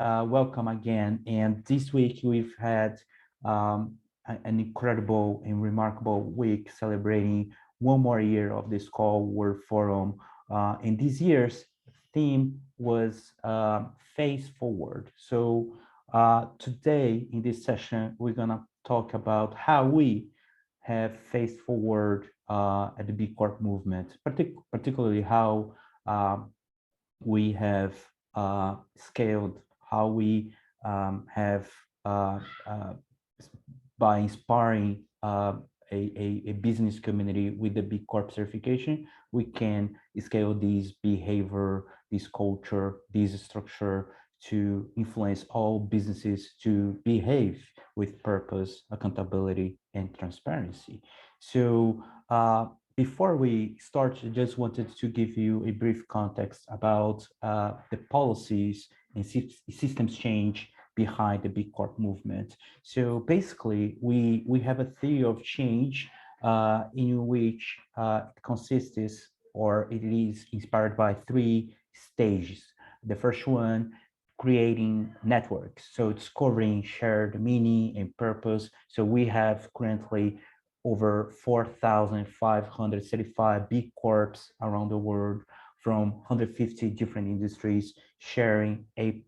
welcome again. And this week we've had an incredible and remarkable week celebrating one more year of the Skoll World Forum. And this year's theme was Face Forward. So today in this session, we're gonna talk about how we have faced forward at the B Corp movement, particularly how we have scaled, how we have, uh, by inspiring a business community with the B Corp certification, we can scale this behavior, this culture, this structure to influence all businesses to behave with purpose, accountability, and transparency. So before we start, I just wanted to give you a brief context about the policies and systems change behind the B Corp movement. So basically, we have a theory of change in which it consists, or it is inspired by three stages. The first one, creating networks. So it's covering shared meaning and purpose. So we have currently over 4,535 B Corps around the world from 150 different industries sharing a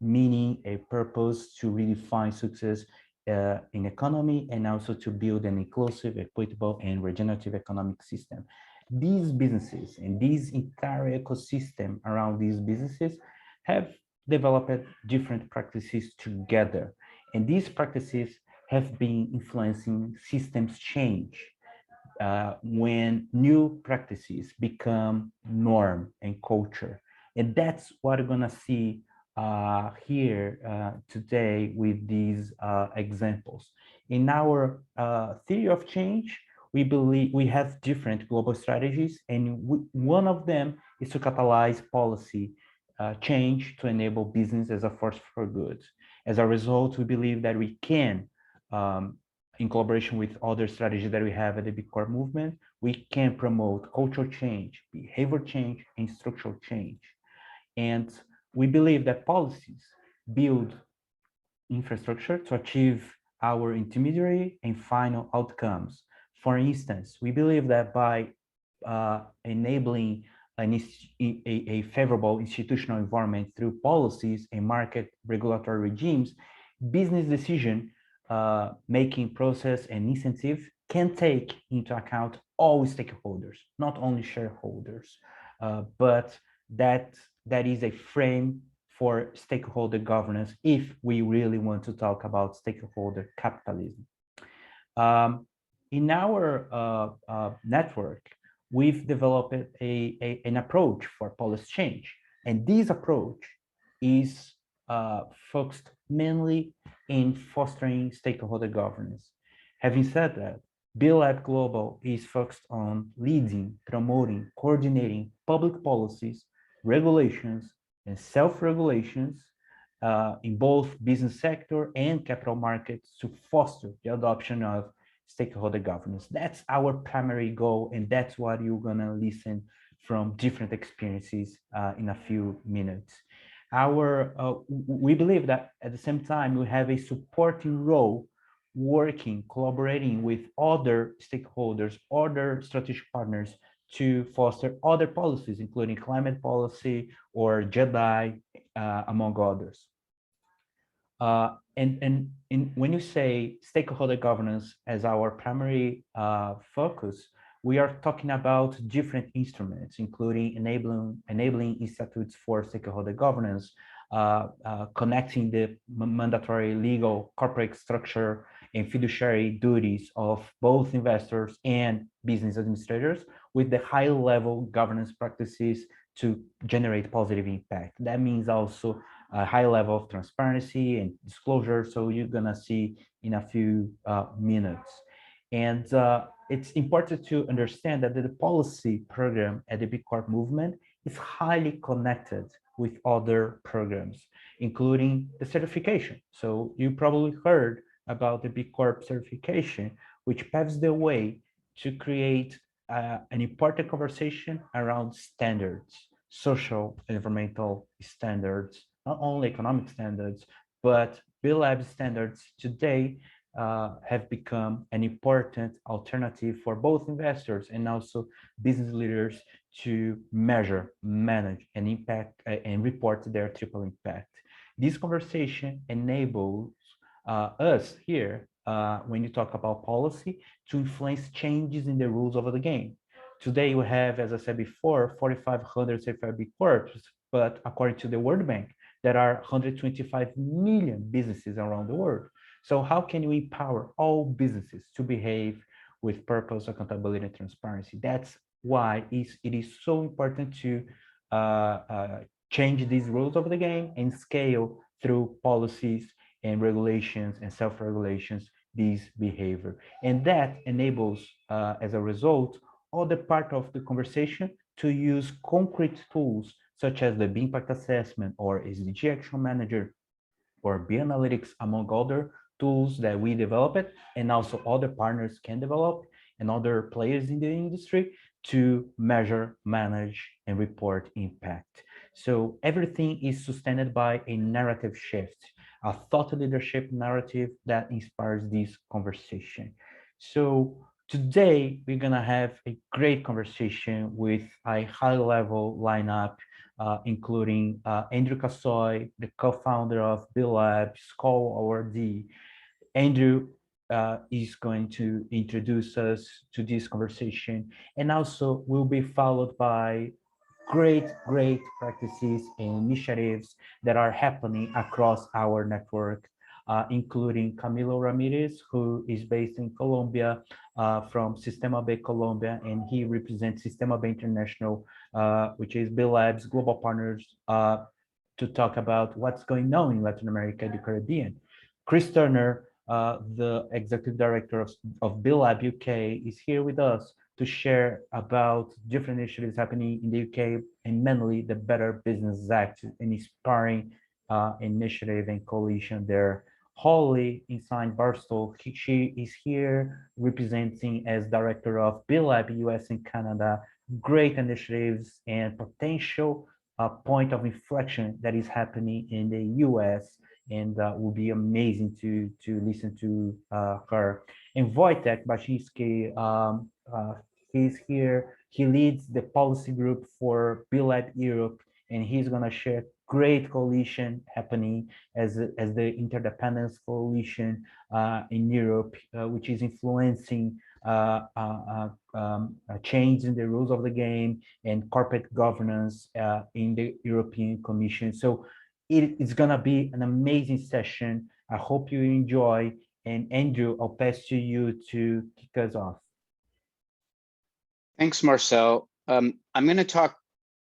meaning, a purpose to redefine success in economy and also to build an inclusive, equitable, and regenerative economic system. These businesses and this entire ecosystem around these businesses have developed different practices together. And these practices have been influencing systems change when new practices become norm and culture. And that's what we're gonna see here today with these examples. In our theory of change, we believe we have different global strategies, and one of them is to catalyze policy change to enable business as a force for good. As a result, we believe that we can, in collaboration with other strategies that we have at the B Corp movement, we can promote cultural change, behavior change, and structural change. And we believe that policies build infrastructure to achieve our intermediary and final outcomes. For instance, we believe that by enabling a favorable institutional environment through policies and market regulatory regimes, business decision making process and incentive can take into account all stakeholders, not only shareholders, but that is a frame for stakeholder governance if we really want to talk about stakeholder capitalism. In our network, we've developed an approach for policy change. And this approach is focused mainly in fostering stakeholder governance. Having said that, BLab Global is focused on leading, promoting, coordinating public policies, regulations, and self-regulations in both business sector and capital markets to foster the adoption of stakeholder governance. That's our primary goal, and that's what you're gonna listen from different experiences in a few minutes. We believe that at the same time, we have a supporting role working, collaborating with other stakeholders, other strategic partners to foster other policies, including climate policy or JEDI, among others. And when you say stakeholder governance as our primary focus, we are talking about different instruments, including enabling institutes for stakeholder governance, connecting the mandatory legal corporate structure and fiduciary duties of both investors and business administrators with the high-level governance practices to generate positive impact. That means also a high level of transparency and disclosure. So you're gonna see in a few minutes. And it's important to understand that the policy program at the B Corp movement is highly connected with other programs, including the certification. So you probably heard about the B Corp certification, which paves the way to create an important conversation around standards, social and environmental standards, not only economic standards, but B Lab standards today have become an important alternative for both investors and also business leaders to measure, manage, and impact and report their triple impact. This conversation enables us here, when you talk about policy, to influence changes in the rules of the game. Today, we have, as I said before, 4,500 certified B Corps, but according to the World Bank, there are 125 million businesses around the world. So how can we empower all businesses to behave with purpose, accountability, and transparency? That's why it is so important to change these rules of the game and scale through policies and regulations and self-regulations this behavior. And that enables, as a result, all the part of the conversation to use concrete tools such as the B Impact Assessment or SDG Action Manager or B Analytics, among other tools that we developed and also other partners can develop and other players in the industry to measure, manage, and report impact. So everything is sustained by a narrative shift, a thought leadership narrative that inspires this conversation. So today we're gonna have a great conversation with a high-level lineup, including Andrew Kassoy, the co-founder of B Lab, Skoll World. Andrew is going to introduce us to this conversation, and also will be followed by great practices and initiatives that are happening across our network, including Camilo Ramirez, who is based in Colombia, from Sistema B Colombia, and he represents Sistema B International, which is B Lab's global partners, to talk about what's going on in Latin America and the Caribbean. Chris Turner, the executive director of B Lab UK, is here with us to share about different initiatives happening in the UK and mainly the Better Business Act, an inspiring initiative and coalition there. Holly Inside Barstow, she is here representing as director of B Lab US and Canada. Great initiatives and potential point of inflection that is happening in the US, and will be amazing to listen to her. And Wojtek Baczynski, he's here. He leads the policy group for B Lab Europe, and he's going to share great coalition happening as the interdependence coalition in Europe, which is influencing a change in the rules of the game and corporate governance in the European Commission. So it's going to be an amazing session. I hope you enjoy. And Andrew, I'll pass to you to kick us off. Thanks, Marcel. I'm going to talk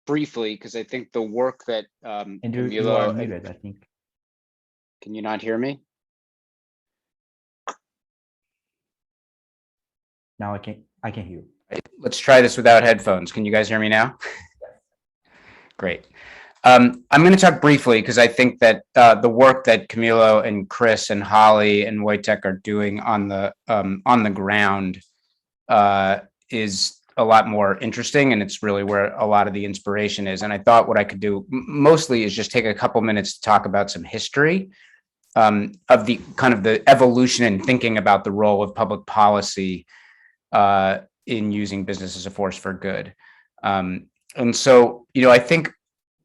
briefly because I think the work that Andrew, Camilo, you are muted, I think. Can you not hear me? Now I can hear you. Let's try this without headphones. Can you guys hear me now? Great. I'm going to talk briefly because I think that the work that Camilo and Chris and Holly and Wojtek are doing on the ground is a lot more interesting, and it's really where a lot of the inspiration is. And I thought what I could do mostly is just take a couple minutes to talk about some history of the kind of the evolution in thinking about the role of public policy in using business as a force for good. And so, I think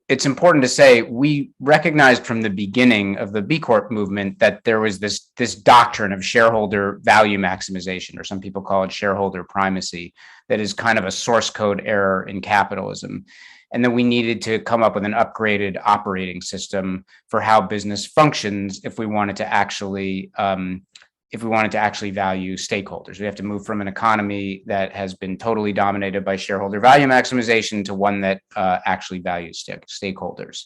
it's important to say we recognized from the beginning of the B Corp movement that there was this doctrine of shareholder value maximization, or some people call it shareholder primacy, that is kind of a source code error in capitalism. And then we needed to come up with an upgraded operating system for how business functions if we wanted to actually value stakeholders. We have to move from an economy that has been totally dominated by shareholder value maximization to one that actually values stakeholders.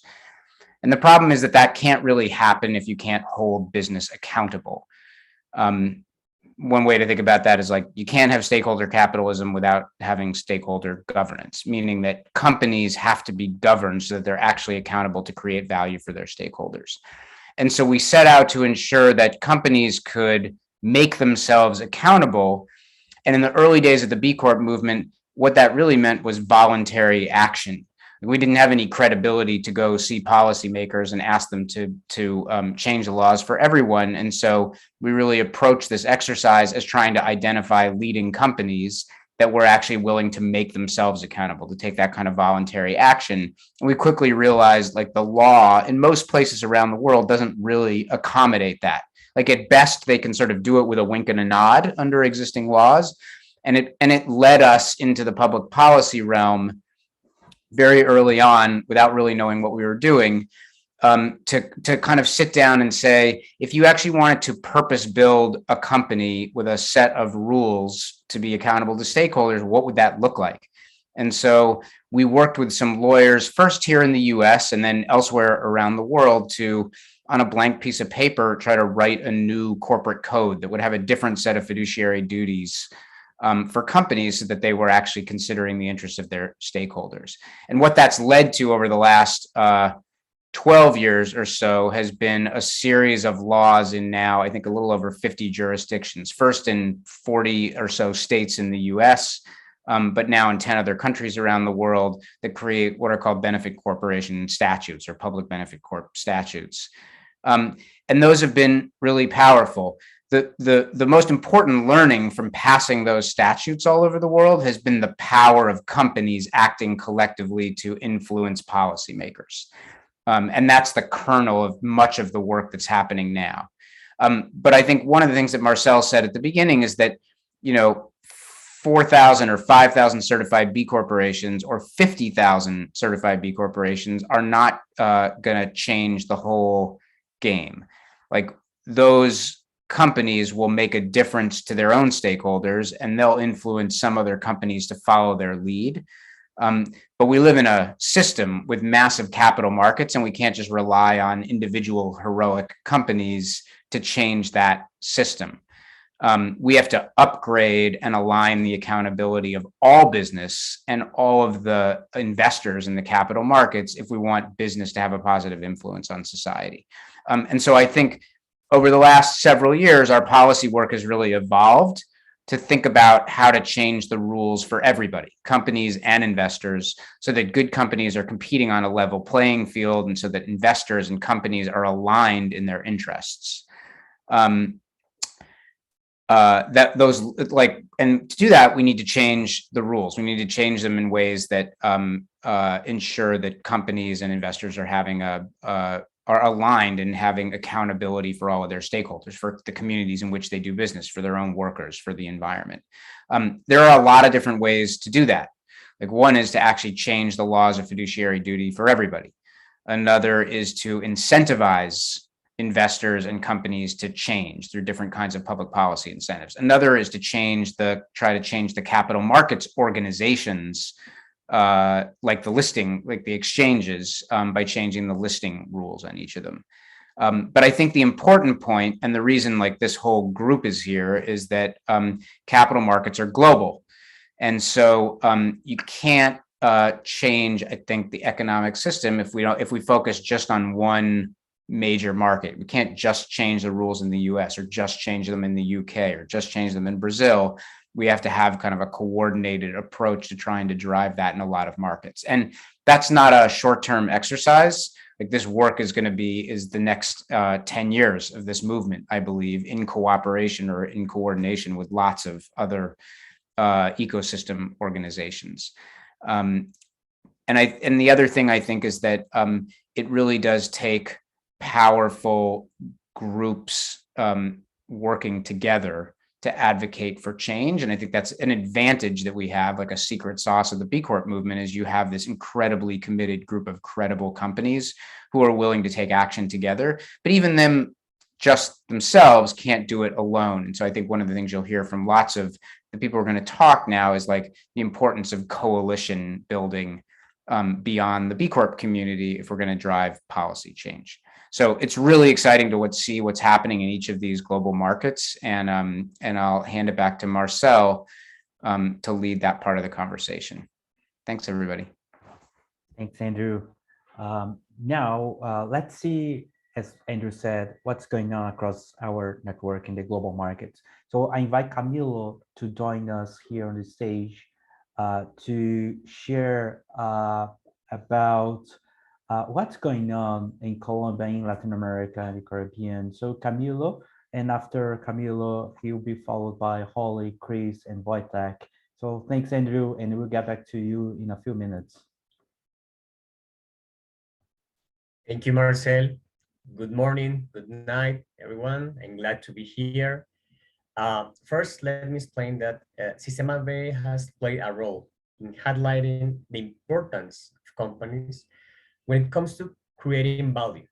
And the problem is that can't really happen if you can't hold business accountable. One way to think about that is like you can't have stakeholder capitalism without having stakeholder governance, meaning that companies have to be governed so that they're actually accountable to create value for their stakeholders. And so we set out to ensure that companies could make themselves accountable. And in the early days of the B Corp movement, what that really meant was voluntary action. We didn't have any credibility to go see policymakers and ask them to change the laws for everyone. And so we really approached this exercise as trying to identify leading companies that were actually willing to make themselves accountable, to take that kind of voluntary action. And we quickly realized, like, the law in most places around the world doesn't really accommodate that. Like, at best, they can sort of do it with a wink and a nod under existing laws. And it led us into the public policy realm very early on, without really knowing what we were doing, to kind of sit down and say, if you actually wanted to purpose build a company with a set of rules to be accountable to stakeholders, what would that look like? And so we worked with some lawyers, first here in the US and then elsewhere around the world, to, on a blank piece of paper, try to write a new corporate code that would have a different set of fiduciary duties for companies, so that they were actually considering the interests of their stakeholders. And what that's led to over the last 12 years or so has been a series of laws in now, I think, a little over 50 jurisdictions, first in 40 or so states in the US, but now in 10 other countries around the world, that create what are called benefit corporation statutes, or public benefit corp statutes. And those have been really powerful. The most important learning from passing those statutes all over the world has been the power of companies acting collectively to influence policymakers. And that's the kernel of much of the work that's happening now. But I think one of the things that Marcel said at the beginning is that, 4,000 or 5,000 certified B corporations or 50,000 certified B corporations are not going to change the whole game. Like, those companies will make a difference to their own stakeholders, and they'll influence some other companies to follow their lead. But we live in a system with massive capital markets, and we can't just rely on individual heroic companies to change that system. We have to upgrade and align the accountability of all business and all of the investors in the capital markets if we want business to have a positive influence on society. And so I think over the last several years, our policy work has really evolved to think about how to change the rules for everybody, companies and investors, so that good companies are competing on a level playing field, and so that investors and companies are aligned in their interests. And to do that, we need to change the rules. We need to change them in ways that ensure that companies and investors are having are aligned and having accountability for all of their stakeholders, for the communities in which they do business, for their own workers, for the environment. There are a lot of different ways to do that. Like, one is to actually change the laws of fiduciary duty for everybody. Another is to incentivize investors and companies to change through different kinds of public policy incentives. Another is to try to change the capital markets organizations, like the exchanges, by changing the listing rules on each of them. But I think the important point, and the reason like this whole group is here, is that capital markets are global. And so you can't change, I think, the economic system if we focus just on one major market. We can't just change the rules in the US, or just change them in the UK, or just change them in Brazil. We have to have kind of a coordinated approach to trying to drive that in a lot of markets. And that's not a short-term exercise. Like, this work is the next 10 years of this movement, I believe, in cooperation or in coordination with lots of other ecosystem organizations. And the other thing I think is that it really does take powerful groups working together to advocate for change. And I think that's an advantage that we have. Like, a secret sauce of the B Corp movement is you have this incredibly committed group of credible companies who are willing to take action together, but even them just themselves can't do it alone. And so I think one of the things you'll hear from lots of the people who are going to talk now is like the importance of coalition building beyond the B Corp community if we're going to drive policy change. So it's really exciting to see what's happening in each of these global markets. And I'll hand it back to Marcel to lead that part of the conversation. Thanks, everybody. Thanks, Andrew. Now, let's see, as Andrew said, what's going on across our network in the global markets. So I invite Camilo to join us here on the stage to share about what's going on in Colombia, in Latin America, and the Caribbean. So Camilo, and after Camilo, he'll be followed by Holly, Chris, and Wojtek. So thanks, Andrew, and we'll get back to you in a few minutes. Thank you, Marcel. Good morning, good night, everyone. I'm glad to be here. First, let me explain that Sistema B has played a role in highlighting the importance of companies when it comes to creating value,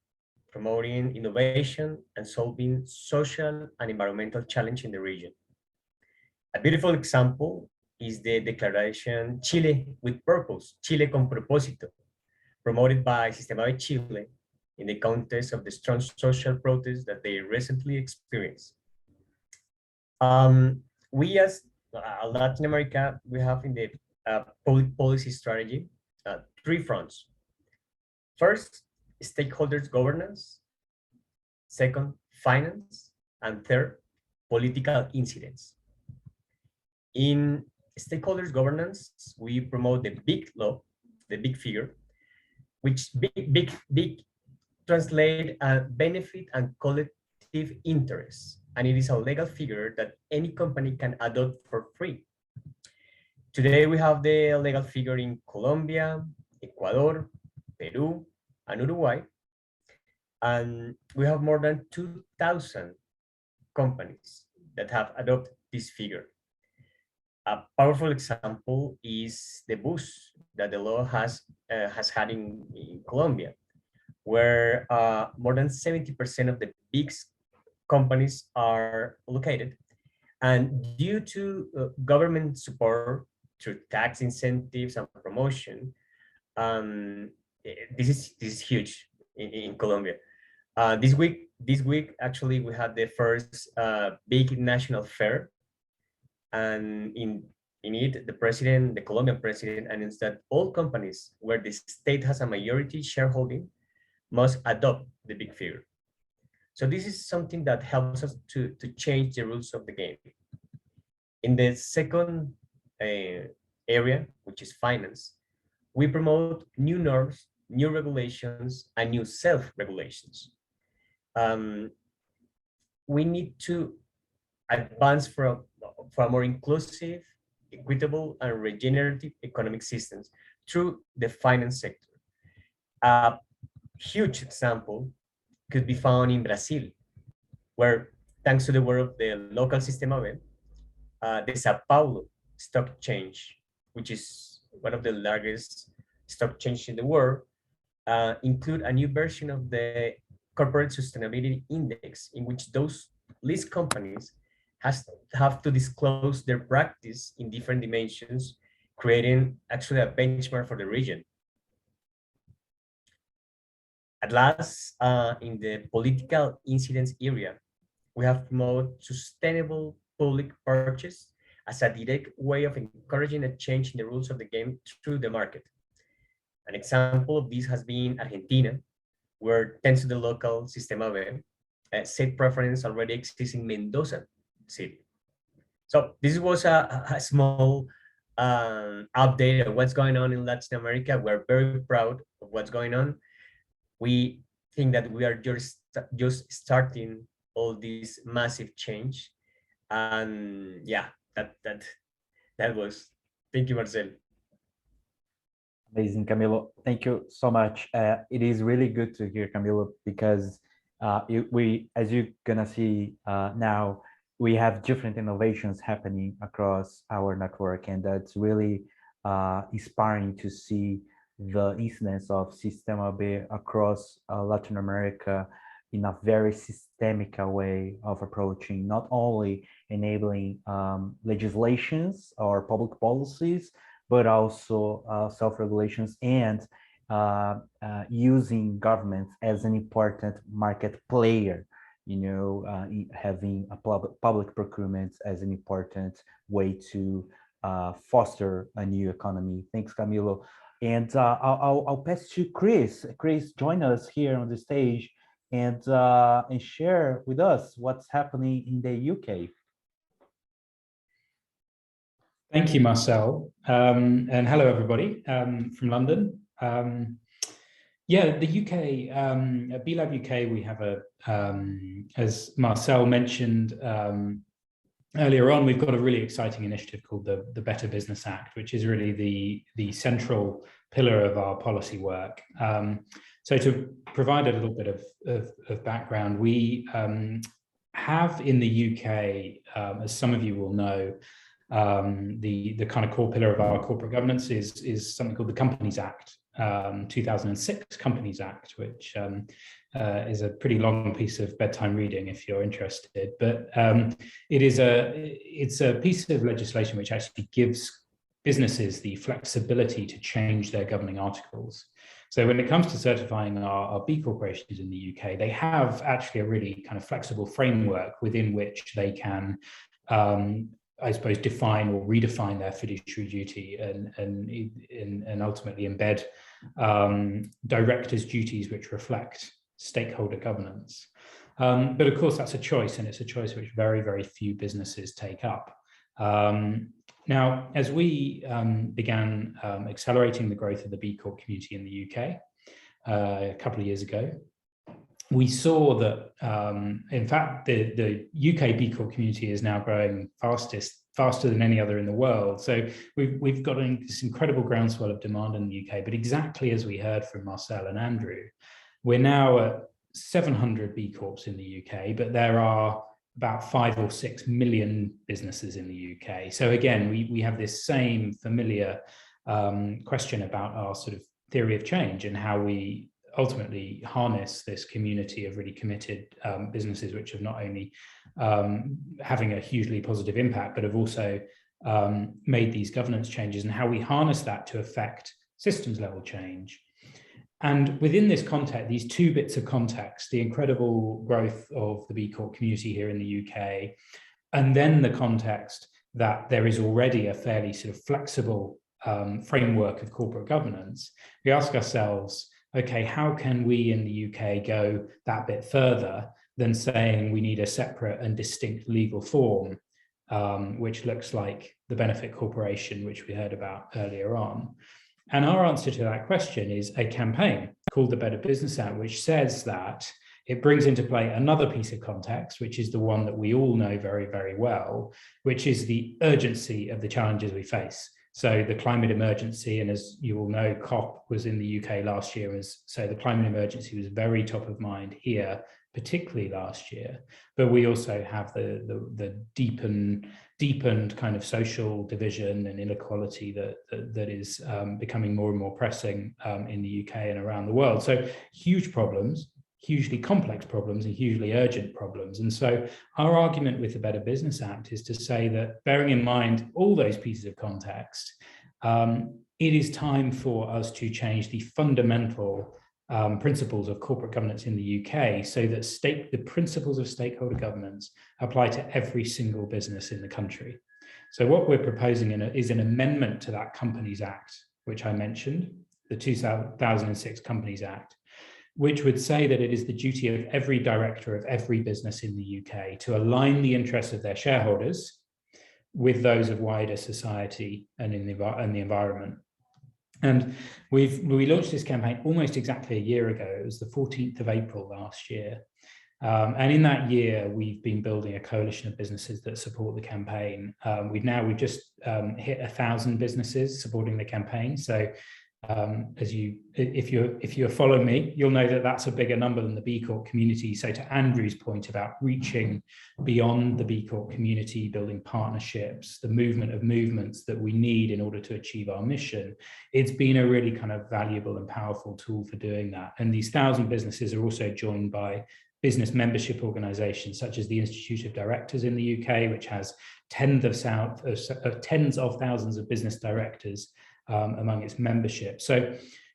promoting innovation, and solving social and environmental challenges in the region. A beautiful example is the declaration Chile with Purpose, Chile con Propósito, promoted by Sistema de Chile in the context of the strong social protests that they recently experienced. We as Latin America, we have in the public policy strategy three fronts. First, stakeholders governance. Second, finance. And third, political incidents. In stakeholders governance, we promote the big law, the big figure, which big translate benefit and collective interests. And it is a legal figure that any company can adopt for free. Today, we have the legal figure in Colombia, Ecuador, Peru, and Uruguay. And we have more than 2,000 companies that have adopted this figure. A powerful example is the bus that the law has had in Colombia, where more than 70% of the big companies are located. And due to government support through tax incentives and promotion, this is huge in Colombia. This week actually we had the first big national fair, and in it the Colombian president announced that all companies where the state has a majority shareholding must adopt the big figure. So this is something that helps us to change the rules of the game. In the second area, which is finance, we promote new norms, new regulations, and new self-regulations. We need to advance for a more inclusive, equitable, and regenerative economic systems through the finance sector. A huge example could be found in Brazil, where thanks to the work of the local Sistema B, the Sao Paulo stock exchange, which is one of the largest stock exchanges in the world, include a new version of the Corporate Sustainability Index, in which those list companies have to disclose their practice in different dimensions, creating actually a benchmark for the region. At last, in the political incidents area, we have promoted sustainable public purchase as a direct way of encouraging a change in the rules of the game through the market. An example of this has been Argentina, where thanks to the local Sistema B, seat preference already exists in Mendoza city. So this was a small update of what's going on in Latin America. We're very proud of what's going on. We think that we are just starting all this massive change, and yeah, that was. Thank you, Marcel. Amazing, Camilo. Thank you so much. It is really good to hear, Camilo, because as you're gonna see now, we have different innovations happening across our network, and that's really inspiring to see the incidence of Sistema B across Latin America in a very systemic way of approaching, not only enabling legislations or public policies, but also self-regulations and using governments as an important market player, having a public procurement as an important way to foster a new economy. Thanks, Camilo. And I'll pass to Chris. Chris, join us here on the stage and share with us what's happening in the UK. Thank you, Marcel. And hello, everybody from London. Yeah, the UK, at B-Lab UK, we have as Marcel mentioned earlier on, we've got a really exciting initiative called the Better Business Act, which is really the central pillar of our policy work. So to provide a little bit of background, we have in the UK, as some of you will know, the kind of core pillar of our corporate governance is something called the Companies Act, 2006 Companies Act, which is a pretty long piece of bedtime reading if you're interested. But it's a piece of legislation which actually gives businesses the flexibility to change their governing articles. So when it comes to certifying our B corporations in the UK, they have actually a really kind of flexible framework within which they can I suppose, define or redefine their fiduciary duty and ultimately embed directors' duties which reflect stakeholder governance. But of course, that's a choice, and it's a choice which very, very few businesses take up. Now, as we began accelerating the growth of the B Corp community in the UK a couple of years ago, we saw that, in fact, the UK B Corp community is now growing faster than any other in the world. So we've got this incredible groundswell of demand in the UK, but exactly as we heard from Marcel and Andrew, we're now at 700 B Corps in the UK, but there are about 5 or 6 million businesses in the UK. So again, we have this same familiar question about our sort of theory of change and how we ultimately harness this community of really committed businesses, which have not only having a hugely positive impact, but have also made these governance changes, and how we harness that to affect systems level change. And within this context, these two bits of context, the incredible growth of the B Corp community here in the UK, and then the context that there is already a fairly sort of flexible framework of corporate governance, we ask ourselves, okay, how can we in the UK go that bit further than saying we need a separate and distinct legal form, which looks like the benefit corporation, which we heard about earlier on? And our answer to that question is a campaign called the Better Business Act, which says that it brings into play another piece of context, which is the one that we all know very, very well, which is the urgency of the challenges we face. So the climate emergency, and as you all know, COP was in the UK last year, so the climate emergency was very top of mind here, particularly last year. But we also have the deepened kind of social division and inequality that is becoming more and more pressing in the UK and around the world. So huge problems, hugely complex problems, and hugely urgent problems. And so our argument with the Better Business Act is to say that, bearing in mind all those pieces of context, it is time for us to change the fundamental principles of corporate governance in the UK, so that the principles of stakeholder governance apply to every single business in the country. So what we're proposing is an amendment to that Companies Act, which I mentioned, the 2006 Companies Act, which would say that it is the duty of every director of every business in the UK to align the interests of their shareholders with those of wider society and the environment. And we launched this campaign almost exactly a year ago. It was the 14th of April last year. And in that year, we've been building a coalition of businesses that support the campaign. We've just hit 1,000 businesses supporting the campaign. So if you're following me, you'll know that that's a bigger number than the B Corp community. So to Andrew's point about reaching beyond the B Corp community, building partnerships, the movement of movements that we need in order to achieve our mission, it's been a really kind of valuable and powerful tool for doing that. And these 1,000 businesses are also joined by business membership organizations such as the Institute of Directors in the UK, which has tens of thousands of business directors among its membership. So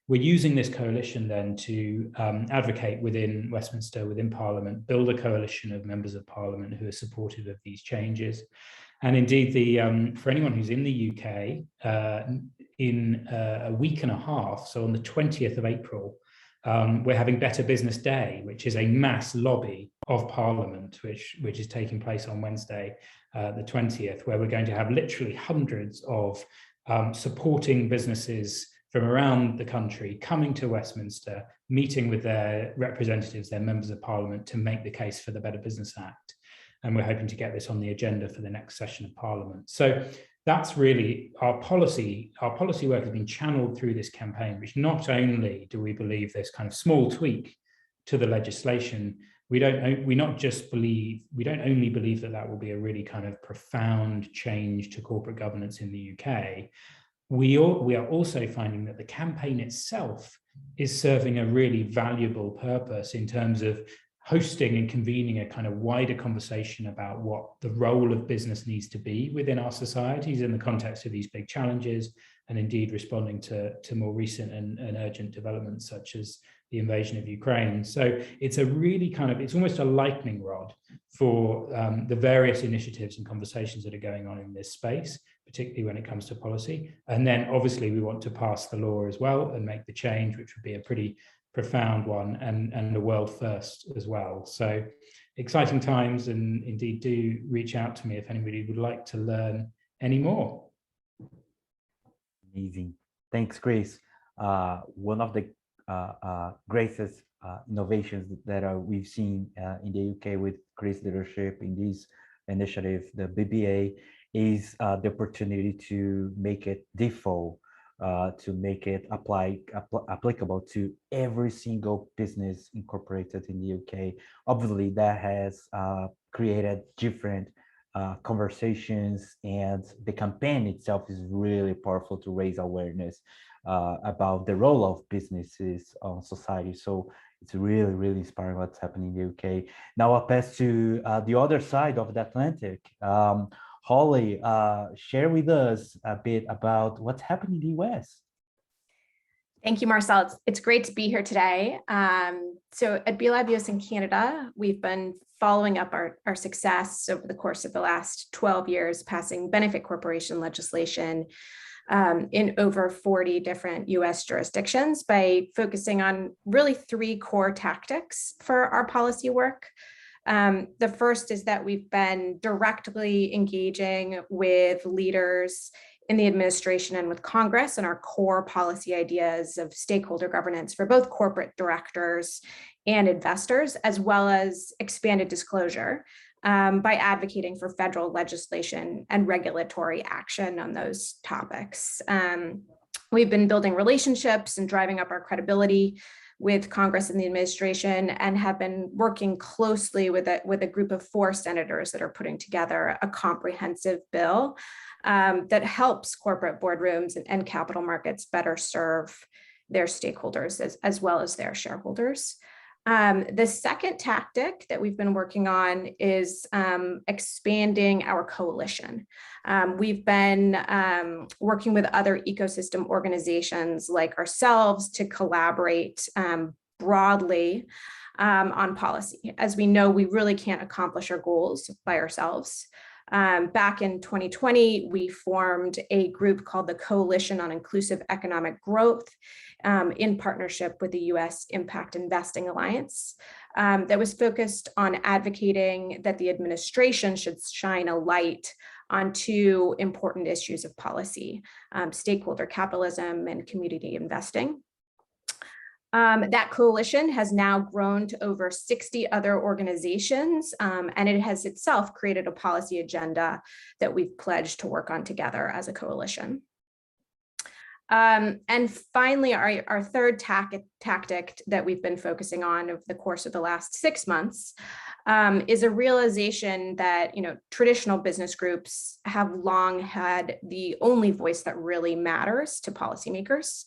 we're using this coalition then to advocate within Westminster, within Parliament, build a coalition of members of Parliament who are supportive of these changes. And indeed, for anyone who's in the UK, in a week and a half, so on the 20th of April, we're having Better Business Day, which is a mass lobby of Parliament, which is taking place on Wednesday, the 20th, where we're going to have literally hundreds of supporting businesses from around the country coming to Westminster, meeting with their representatives, their members of parliament, to make the case for the Better Business Act. And we're hoping to get this on the agenda for the next session of Parliament. So that's really our policy. Our policy work has been channeled through this campaign, which not only do we believe this kind of small tweak to the legislation, we don't only believe that that will be a really kind of profound change to corporate governance in the UK. We are also finding that the campaign itself is serving a really valuable purpose in terms of hosting and convening a kind of wider conversation about what the role of business needs to be within our societies in the context of these big challenges, and indeed responding to more recent and urgent developments such as the invasion of Ukraine. So it's a really kind of, it's almost a lightning rod for the various initiatives and conversations that are going on in this space, particularly when it comes to policy. And then obviously we want to pass the law as well and make the change, which would be a pretty profound one and a world first as well. So exciting times, and indeed do reach out to me if anybody would like to learn any more. Amazing. Thanks, Chris. One of the greatest innovations that we've seen in the UK with Chris' leadership in this initiative, the BBA, is the opportunity to make it default, to make it applicable to every single business incorporated in the UK. Obviously, that has created different conversations, and the campaign itself is really powerful to raise awareness about the role of businesses on society. So it's really, really inspiring what's happening in the UK. Now I'll pass to the other side of the Atlantic. Holly, share with us a bit about what's happening in the US. Thank you, Marcel. It's great to be here today. So at B Lab US in Canada, we've been following up our success over the course of the last 12 years, passing benefit corporation legislation in over 40 different US jurisdictions by focusing on really 3 core tactics for our policy work. The first is that we've been directly engaging with leaders in the administration and with Congress and our core policy ideas of stakeholder governance for both corporate directors and investors, as well as expanded disclosure by advocating for federal legislation and regulatory action on those topics. We've been building relationships and driving up our credibility with Congress and the administration, and have been working closely with a group of 4 senators that are putting together a comprehensive bill that helps corporate boardrooms and capital markets better serve their stakeholders as well as their shareholders. The second tactic that we've been working on is expanding our coalition. We've been working with other ecosystem organizations like ourselves to collaborate broadly on policy. As we know, we really can't accomplish our goals by ourselves. Back in 2020, we formed a group called the Coalition on Inclusive Economic Growth in partnership with the US Impact Investing Alliance that was focused on advocating that the administration should shine a light on 2 important issues of policy, stakeholder capitalism and community investing. That coalition has now grown to over 60 other organizations, and it has itself created a policy agenda that we've pledged to work on together as a coalition. And finally, our third tactic that we've been focusing on over the course of the last 6 months is a realization that traditional business groups have long had the only voice that really matters to policymakers.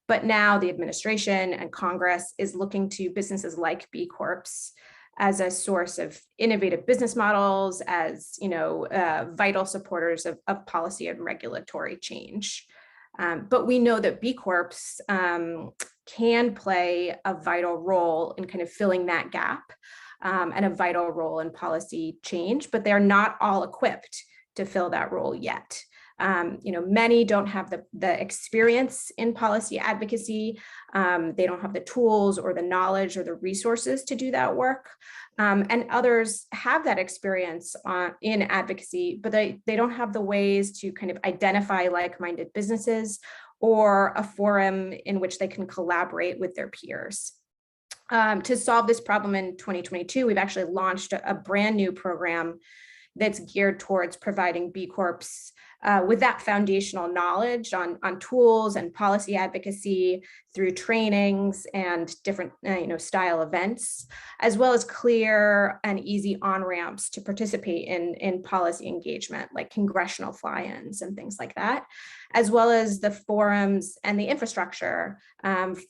But now the administration and Congress is looking to businesses like B Corps as a source of innovative business models, as vital supporters of policy and regulatory change. But we know that B Corps can play a vital role in kind of filling that gap and a vital role in policy change, but they're not all equipped to fill that role yet. Many don't have the experience in policy advocacy. They don't have the tools or the knowledge or the resources to do that work. And others have that experience in advocacy, but they don't have the ways to kind of identify like-minded businesses or a forum in which they can collaborate with their peers. To solve this problem in 2022, we've actually launched a brand new program that's geared towards providing B Corps with that foundational knowledge on tools and policy advocacy through trainings and different style events, as well as clear and easy on-ramps to participate in policy engagement, like congressional fly-ins and things like that, as well as the forums and the infrastructure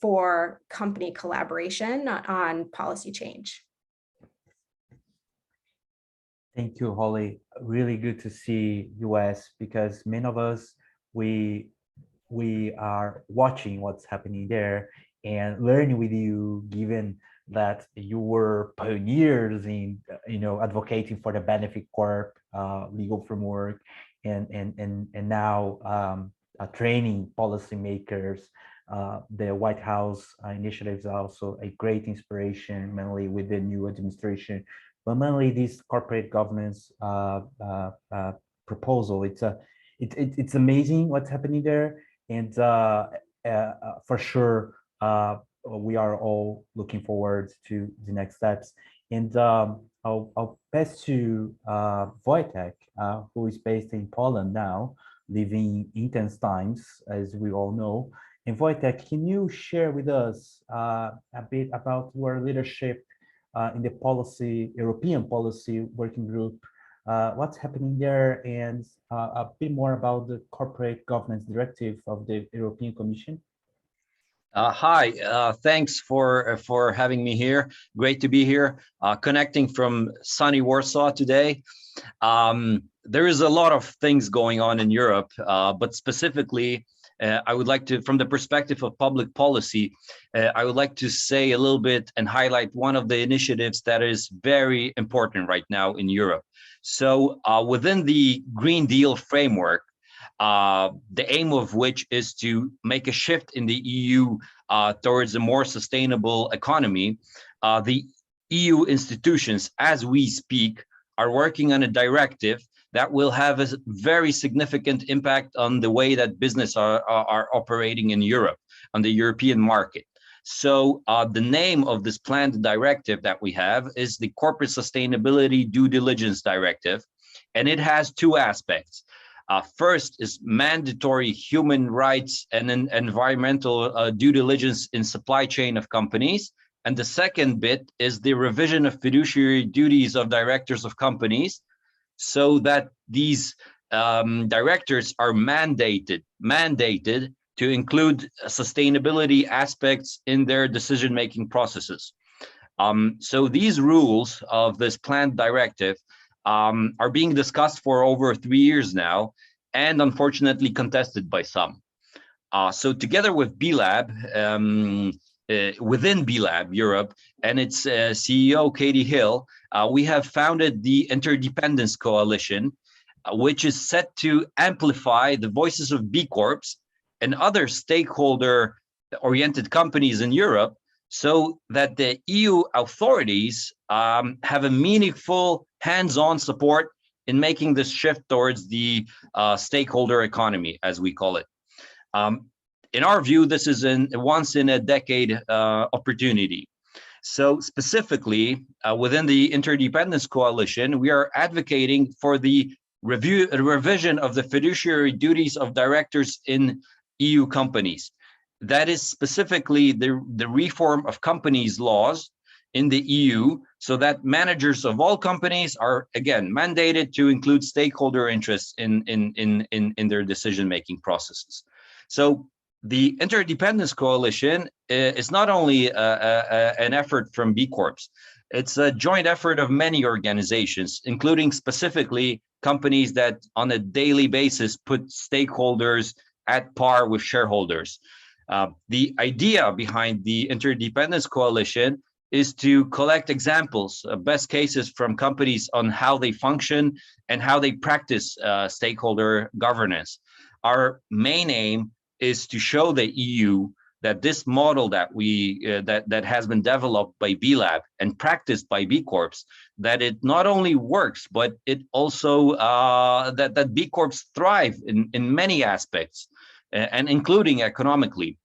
for company collaboration on policy change. Thank you, Holly. Really good to see US, because many of us, we are watching what's happening there and learning with you, given that you were pioneers in advocating for the benefit corp legal framework, and now training policymakers. The White House initiative is also a great inspiration, mainly with the new administration. But mainly this corporate governance proposal, it's amazing what's happening there, and for sure we are all looking forward to the next steps. And I'll pass to Wojtek, who is based in Poland now, living intense times, as we all know. And Wojtek, can you share with us a bit about your leadership in the European policy working group, what's happening there, and a bit more about the corporate governance directive of the European Commission? Hi, thanks for having me here. Great to be here, connecting from sunny Warsaw today. There is a lot of things going on in Europe, but specifically, I would like to, from the perspective of public policy, I would like to say a little bit and highlight one of the initiatives that is very important right now in Europe. So within the Green Deal framework, the aim of which is to make a shift in the EU towards a more sustainable economy, the EU institutions, as we speak, are working on a directive that will have a very significant impact on the way that business are operating in Europe, on the European market. So the name of this planned directive that we have is the Corporate Sustainability Due Diligence Directive, and it has two aspects. First is mandatory human rights and environmental due diligence in supply chain of companies. And the second bit is the revision of fiduciary duties of directors of companies, so that these directors are mandated to include sustainability aspects in their decision-making processes. So these rules of this planned directive are being discussed for over 3 years now, and unfortunately contested by some. So together with B Lab, within B Lab Europe and its CEO, Katie Hill, we have founded the Interdependence Coalition, which is set to amplify the voices of B Corps and other stakeholder-oriented companies in Europe, so that the EU authorities have a meaningful hands-on support in making this shift towards the stakeholder economy, as we call it. In our view, this is a once-in-a-decade opportunity. So specifically, within the Interdependence Coalition, we are advocating for the revision of the fiduciary duties of directors in EU companies. That is specifically the reform of companies laws in the EU, so that managers of all companies are, again, mandated to include stakeholder interests in their decision-making processes. So the Interdependence Coalition is not only an effort from B Corps, it's a joint effort of many organizations, including specifically companies that on a daily basis put stakeholders at par with shareholders. The idea behind the Interdependence Coalition is to collect examples, best cases from companies on how they function and how they practice stakeholder governance. Our main aim is to show the EU that this model that that has been developed by B Lab and practiced by B Corps, that it not only works, but it also that B Corps thrive in many aspects. and including economically.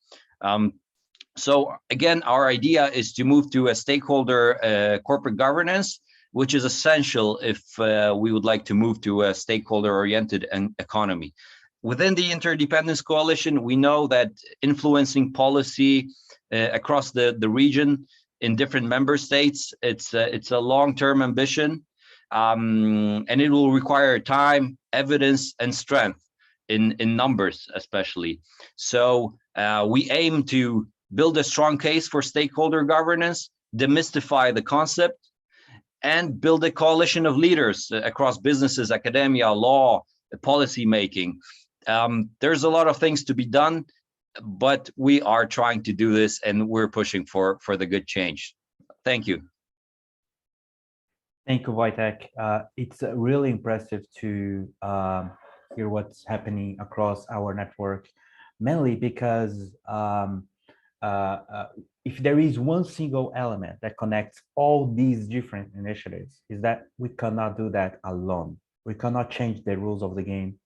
So again, our idea is to move to a stakeholder corporate governance, which is essential if we would like to move to a stakeholder-oriented economy. Within the Interdependence Coalition, we know that influencing policy across the region in different member states, it's a long-term ambition, and it will require time, evidence, and strength in numbers, especially. So we aim to build a strong case for stakeholder governance, demystify the concept, and build a coalition of leaders across businesses, academia, law, policy making. There's a lot of things to be done, but we are trying to do this, and we're pushing for the good change. Thank you. Thank you, Wojtek. It's really impressive to hear what's happening across our network, mainly because if there is one single element that connects all these different initiatives, is that we cannot do that alone. We cannot change the rules of the game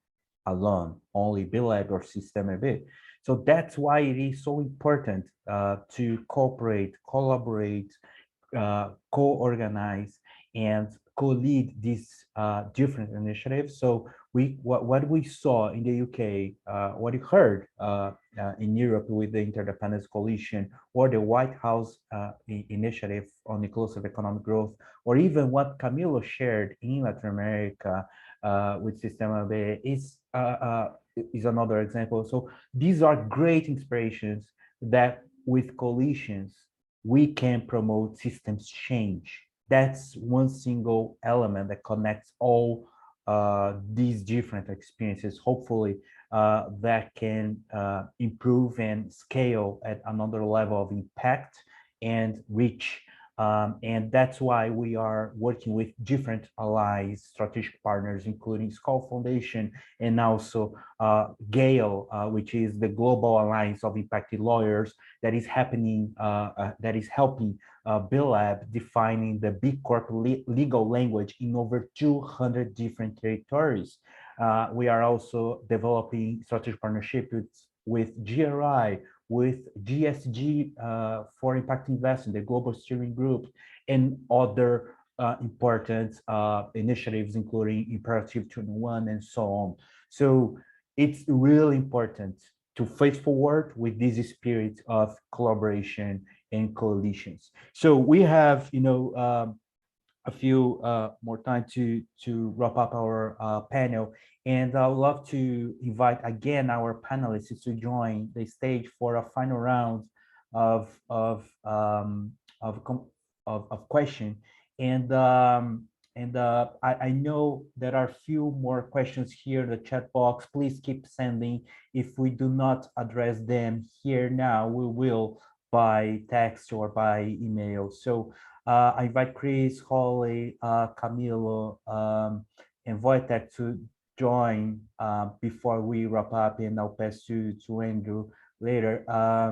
alone, only B-Lab or Sistema B. So that's why it is so important to cooperate, collaborate, co-organize, and co-lead these different initiatives. So what we saw in the UK, what you heard in Europe with the Interdependence Coalition, or the White House initiative on inclusive economic growth, or even what Camilo shared in Latin America with Sistema B is another example. So these are great inspirations that with coalitions, we can promote systems change. That's one single element that connects all these different experiences. Hopefully, that can improve and scale at another level of impact and reach. And that's why we are working with different allies, strategic partners, including Skoll Foundation, and also GALE, which is the Global Alliance of Impacted Lawyers, that is happening, that is helping B-Lab defining the B Corp legal language in over 200 different territories. We are also developing strategic partnerships with GRI, with GSG for Impact Investing, the Global Steering Group, and other important initiatives, including Imperative 21 and so on. So it's really important to face forward with this spirit of collaboration and coalitions. So we have, a few more time to wrap up our panel. And I would love to invite again our panelists to join the stage for a final round of question. And I know there are a few more questions here in the chat box. Please keep sending. If we do not address them here now, we will by text or by email. So I invite Chris, Holly, Camilo, and Wojtek to join before we wrap up, and I'll pass to Andrew later. I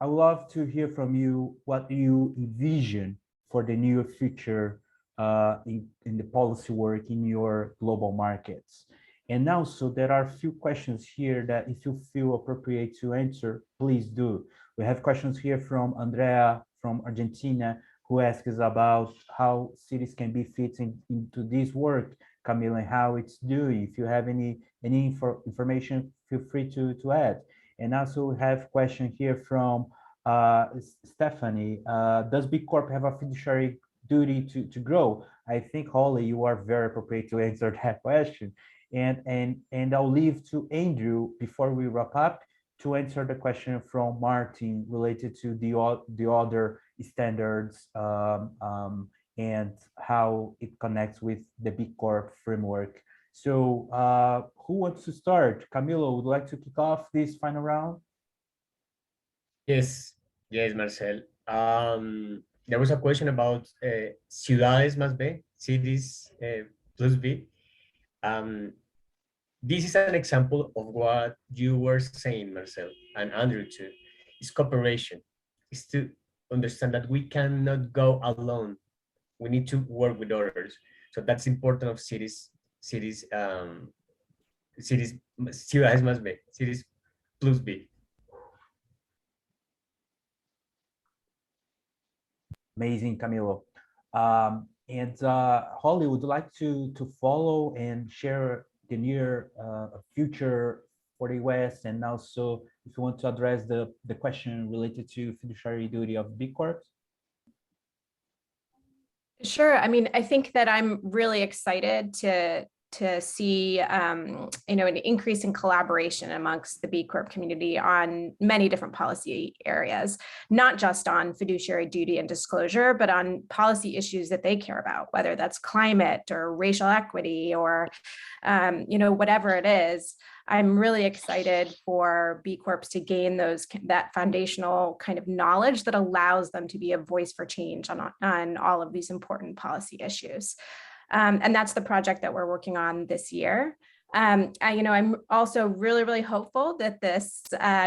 would love to hear from you what you envision for the near future in the policy work in your global markets. And also, there are a few questions here that if you feel appropriate to answer, please do. We have questions here from Andrea from Argentina, who asks about how cities can be fit into this work, Camille, and how it's doing. If you have any information, feel free to add. And also we have a question here from Stephanie. Does B Corp have a fiduciary duty to grow? I think, Holly, you are very appropriate to answer that question. And I'll leave to Andrew before we wrap up to answer the question from Martin related to the other standards and how it connects with the B Corp framework. So who wants to start? Camilo, would you like to kick off this final round? Yes, Marcel. There was a question about ciudades más B, cities plus B. This is an example of what you were saying, Marcel, and Andrew too. It's cooperation. It's to understand that we cannot go alone. We need to work with others. So that's important of cities cities, ciudades más B, cities plus B. Amazing, Camilo. And Holly, would you like to follow and share the near future for the US, and also if you want to address the question related to fiduciary duty of B Corps? Sure. I mean, I think that I'm really excited to see an increase in collaboration amongst the B Corp community on many different policy areas, not just on fiduciary duty and disclosure, but on policy issues that they care about, whether that's climate or racial equity or whatever it is. I'm really excited for B Corps to gain that foundational kind of knowledge that allows them to be a voice for change on all of these important policy issues. And that's the project that we're working on this year. I'm also really, really hopeful that this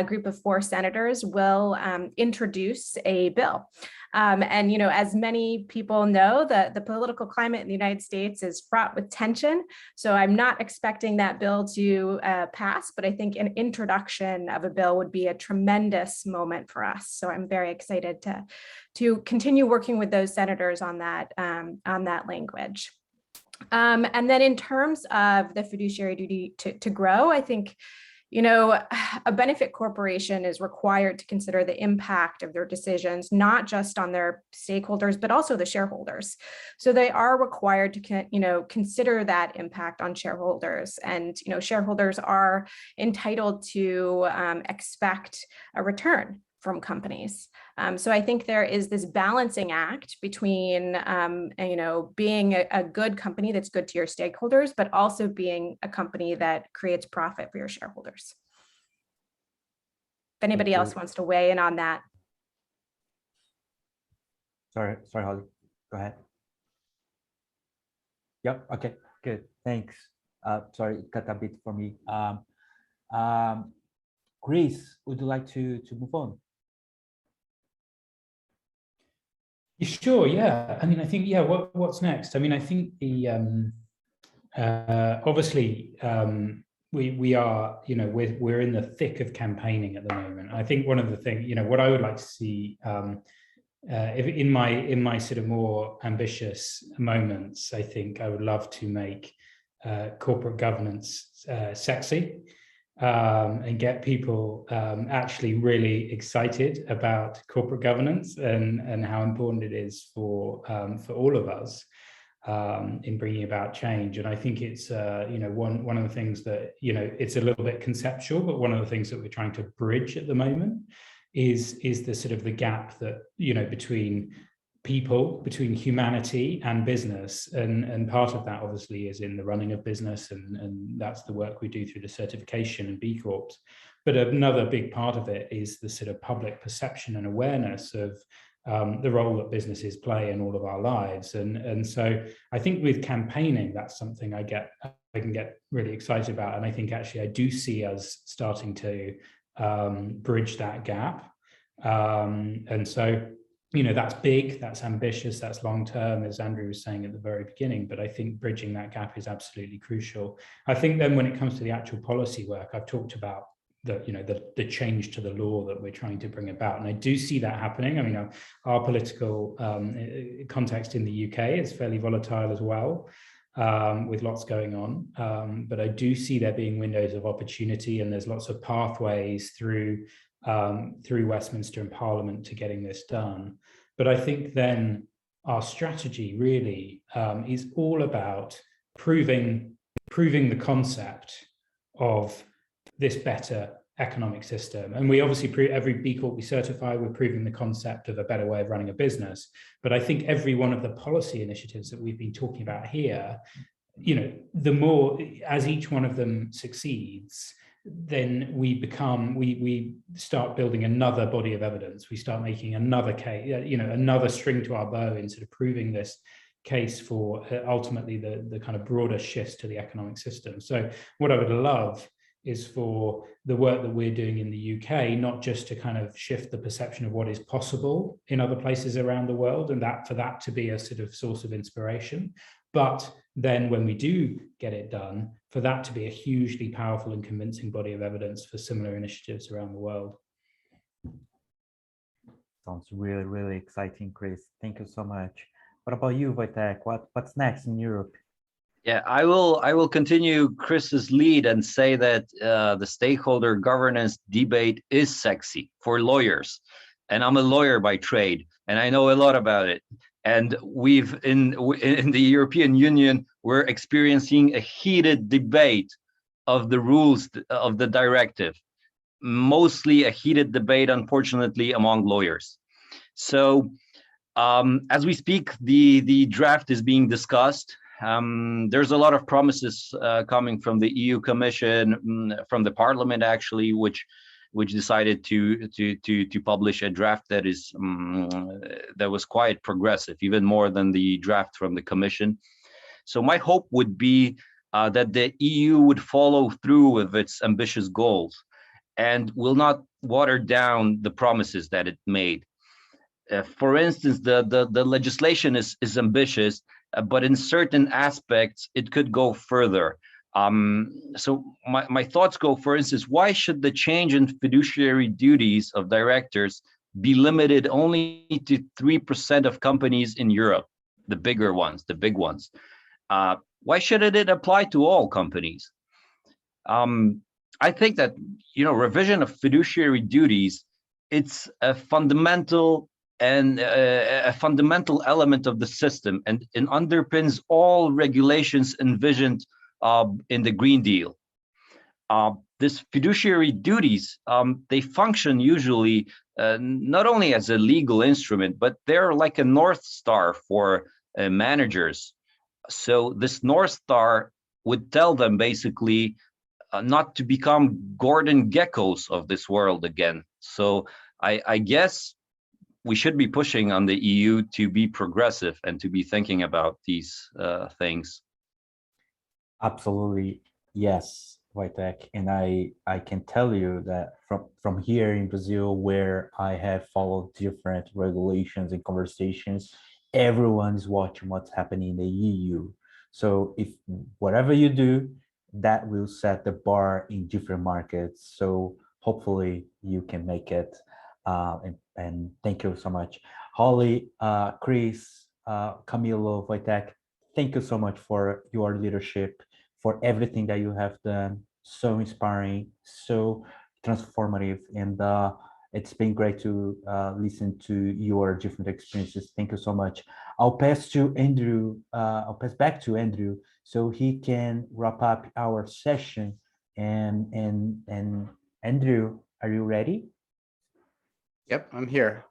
group of 4 senators will introduce a bill. As many people know, the political climate in the United States is fraught with tension. So I'm not expecting that bill to pass, but I think an introduction of a bill would be a tremendous moment for us. So I'm very excited to continue working with those senators on that language. And then in terms of the fiduciary duty to grow, I think, a benefit corporation is required to consider the impact of their decisions, not just on their stakeholders, but also the shareholders. So they are required to, consider that impact on shareholders, and, shareholders are entitled to expect a return from companies. So I think there is this balancing act between, being a good company that's good to your stakeholders, but also being a company that creates profit for your shareholders. If anybody else wants to weigh in on that. Sorry, Holly, go ahead. Yep, okay, good, thanks. Sorry, it cut a bit for me. Chris, would you like to move on? Sure, yeah. I mean, I think, yeah, what's next? I mean, I think the obviously we are, we're in the thick of campaigning at the moment. I think one of the things, what I would like to see if in my sort of more ambitious moments, I think I would love to make corporate governance sexy. And get people actually really excited about corporate governance and how important it is for all of us in bringing about change. And I think it's one of the things that it's a little bit conceptual, but one of the things that we're trying to bridge at the moment is the sort of the gap that between people, between humanity and business, and part of that obviously is in the running of business, and that's the work we do through the certification and B Corps. But another big part of it is the sort of public perception and awareness of the role that businesses play in all of our lives, and so I think with campaigning, that's something I can get really excited about, and I think actually I do see us starting to bridge that gap, and so. That's big, that's ambitious, that's long-term, as Andrew was saying at the very beginning, but I think bridging that gap is absolutely crucial. I think then when it comes to the actual policy work, I've talked about the change to the law that we're trying to bring about. And I do see that happening. I mean, our political context in the UK is fairly volatile as well, with lots going on. But I do see there being windows of opportunity, and there's lots of pathways through Westminster and Parliament to getting this done. But I think then our strategy really is all about proving the concept of this better economic system. And we obviously every B Corp we certify, we're proving the concept of a better way of running a business. But I think every one of the policy initiatives that we've been talking about here, the more as each one of them succeeds, then we start building another body of evidence. We start making another case, another string to our bow in sort of proving this case for ultimately the kind of broader shifts to the economic system. So what I would love is for the work that we're doing in the UK, not just to kind of shift the perception of what is possible in other places around the world, and for that to be a sort of source of inspiration, but then when we do get it done, for that to be a hugely powerful and convincing body of evidence for similar initiatives around the world. Sounds really, really exciting, Chris. Thank you so much. What about you, Wojtek? What's next in Europe? Yeah, I will continue Chris's lead and say that the stakeholder governance debate is sexy for lawyers, and I'm a lawyer by trade, and I know a lot about it. And we've in the European Union, we're experiencing a heated debate of the rules of the directive, mostly a heated debate, unfortunately, among lawyers. So as we speak, the draft is being discussed. There's a lot of promises coming from the EU Commission, from the Parliament actually, which decided to publish a draft that is that was quite progressive, even more than the draft from the Commission. So my hope would be that the EU would follow through with its ambitious goals and will not water down the promises that it made. For instance, the legislation is ambitious, but in certain aspects, it could go further. So my thoughts go, for instance, why should the change in fiduciary duties of directors be limited only to 3% of companies in Europe, the bigger ones, the big ones? Why shouldn't it apply to all companies? I think that, revision of fiduciary duties, it's a fundamental element of the system, and it underpins all regulations envisioned in the Green Deal. This fiduciary duties, they function usually not only as a legal instrument, but they're like a North Star for managers. So this North Star would tell them basically not to become Gordon Geckos of this world again. So I guess we should be pushing on the EU to be progressive and to be thinking about these things. Absolutely, yes, Wojtek. And I can tell you that from here in Brazil, where I have followed different regulations and conversations, everyone is watching what's happening in the EU. So if whatever you do, that will set the bar in different markets. So hopefully you can make it. And thank you so much. Holly, Chris, Camilo, Wojtek, thank you so much for your leadership, for everything that you have done. So inspiring, so transformative, and it's been great to listen to your different experiences. Thank you so much. I'll pass to Andrew. I'll pass back to Andrew so he can wrap up our session. And Andrew, are you ready? Yep, I'm here.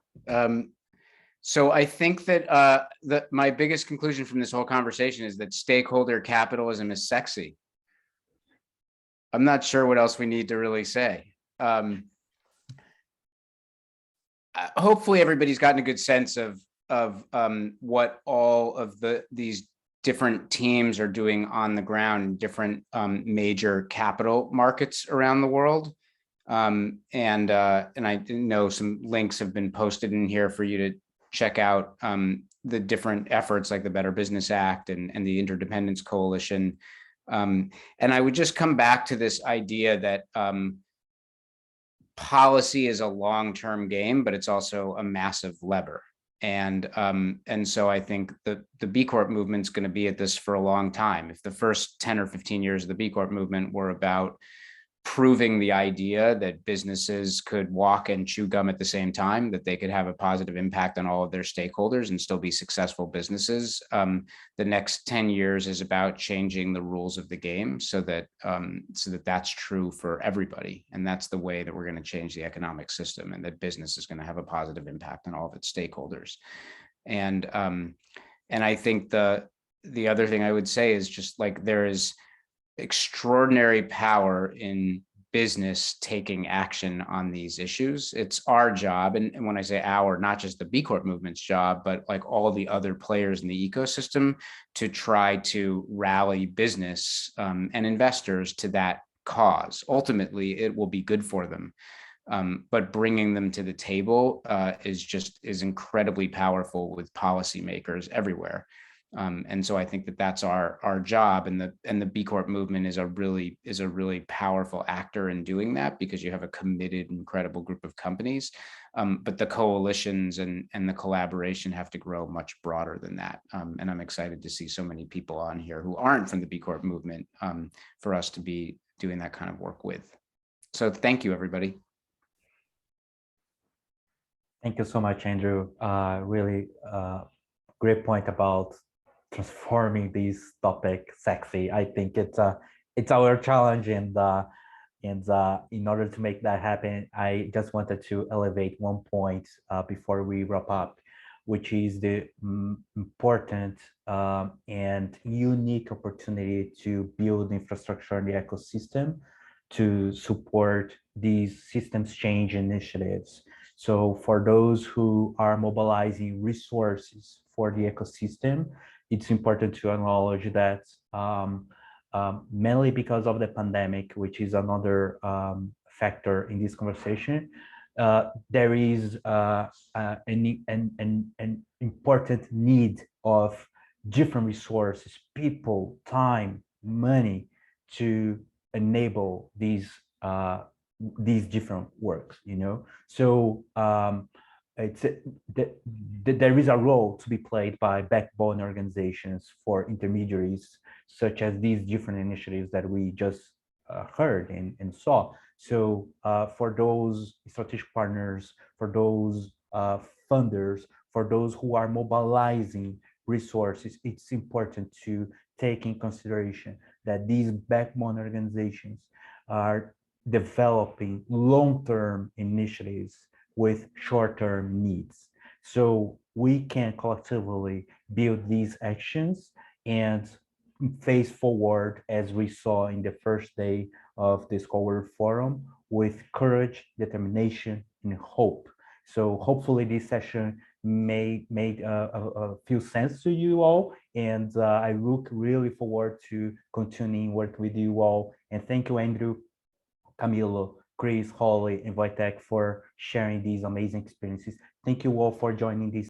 So I think that my biggest conclusion from this whole conversation is that stakeholder capitalism is sexy. I'm not sure what else we need to really say. Hopefully everybody's gotten a good sense of what all of these different teams are doing on the ground in different major capital markets around the world. And I know some links have been posted in here for you to check out the different efforts like the Better Business Act and the Interdependence Coalition. And I would just come back to this idea that policy is a long-term game, but it's also a massive lever. And so I think the B Corp movement's going to be at this for a long time. If the first 10 or 15 years of the B Corp movement were about proving the idea that businesses could walk and chew gum at the same time, that they could have a positive impact on all of their stakeholders and still be successful businesses. The next 10 years is about changing the rules of the game so that that's true for everybody. And that's the way that we're going to change the economic system, and that business is going to have a positive impact on all of its stakeholders. And I think the other thing I would say is just like there is extraordinary power in business taking action on these issues. It's our job, and when I say our, not just the B Corp movement's job, but like all the other players in the ecosystem, to try to rally business and investors to that cause. Ultimately, it will be good for them. But bringing them to the table is incredibly powerful with policymakers everywhere. And so I think that that's our job, and the B Corp movement is a really powerful actor in doing that, because you have a committed, incredible group of companies. But the coalitions and the collaboration have to grow much broader than that. And I'm excited to see so many people on here who aren't from the B Corp movement, for us to be doing that kind of work with. So thank you, everybody. Thank you so much, Andrew. Really great point about transforming this topic sexy. I think it's our challenge, and in order to make that happen, I just wanted to elevate one point before we wrap up, which is the important and unique opportunity to build infrastructure in the ecosystem to support these systems change initiatives. So for those who are mobilizing resources for the ecosystem, it's important to acknowledge that mainly because of the pandemic, which is another factor in this conversation, there is an important need of different resources, people, time, money to enable these different works, you know. So there is a role to be played by backbone organizations for intermediaries, such as these different initiatives that we just heard and saw. So for those strategic partners, for those funders, for those who are mobilizing resources, it's important to take in consideration that these backbone organizations are developing long-term initiatives with short-term needs. So we can collectively build these actions and face forward, as we saw in the first day of the Skoll World Forum, with courage, determination, and hope. So hopefully this session made a few sense to you all, and I look really forward to continuing work with you all. And thank you, Andrew, Camilo, Chris, Holly, and Wojtek for sharing these amazing experiences. Thank you all for joining this